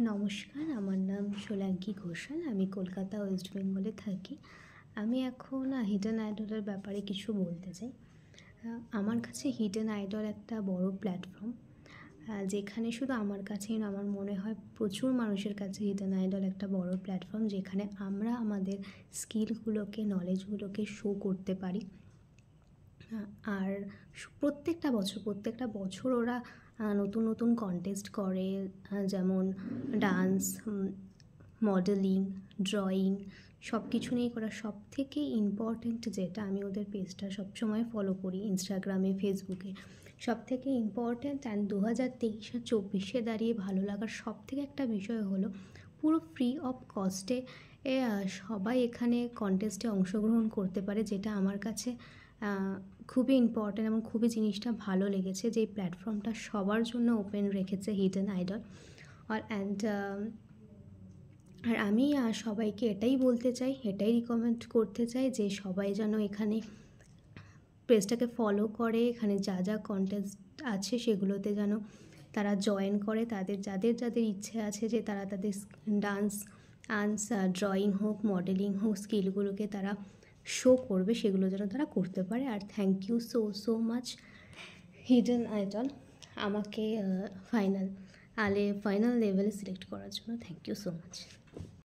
নমস্কার, আমার নাম সোলাঙ্কি ঘোষাল। আমি কলকাতা, ওয়েস্ট বেঙ্গলে থাকি। আমি এখন হিডেন আইডলের ব্যাপারে কিছু বলতে চাই। আমার কাছে হিডেন আইডল একটা বড় প্ল্যাটফর্ম, যেখানে শুধু আমার কাছেই না, আমার মনে হয় প্রচুর মানুষের কাছে হিডেন আইডল একটা বড় প্ল্যাটফর্ম, যেখানে আমরা আমাদের স্কিলগুলোকে, নলেজগুলোকে শো করতে পারি। আর প্রত্যেকটা বছর ওরা নতুন নতুন কন্টেস্ট করে, যেমন ডান্স, মডেলিং, ড্রয়িং, সব কিছু নিয়েই করা। সবথেকে ইম্পর্ট্যান্ট যেটা, আমি ওদের পেজটা সবসময় ফলো করি ইনস্টাগ্রামে, ফেসবুকে। সবথেকে ইম্পর্ট্যান্ট অ্যান্ড 2023 আর 24-এ দাঁড়িয়ে ভালো লাগার সবথেকে একটা বিষয় হলো, পুরো ফ্রি অফ কস্টে সবাই এখানে কন্টেস্টে অংশগ্রহণ করতে পারে, যেটা আমার কাছে খুবই ইম্পর্ট্যান্ট এবং খুবই জিনিসটা ভালো লেগেছে, যে এই প্ল্যাটফর্মটা সবার জন্য ওপেন রেখেছে হিডেন আইডল। আর আমি সবাইকে এটাই বলতে চাই, এটাই রিকমেন্ড করতে চাই যে সবাই যেন এখানে পেজটাকে ফলো করে, এখানে যা যা কন্টেস্ট আছে সেগুলোতে যেন তারা জয়েন করে। যাদের ইচ্ছে আছে যে তারা তাদের ডান্স, ড্রয়িং হোক, মডেলিং হোক, স্কিলগুলোকে তারা শো করবে, সেগুলো যেন তারা করতে পারে। আর thank you so much hidden idol, আমাকে ফাইনাল লেভেলে সিলেক্ট করার জন্য। Thank you so much.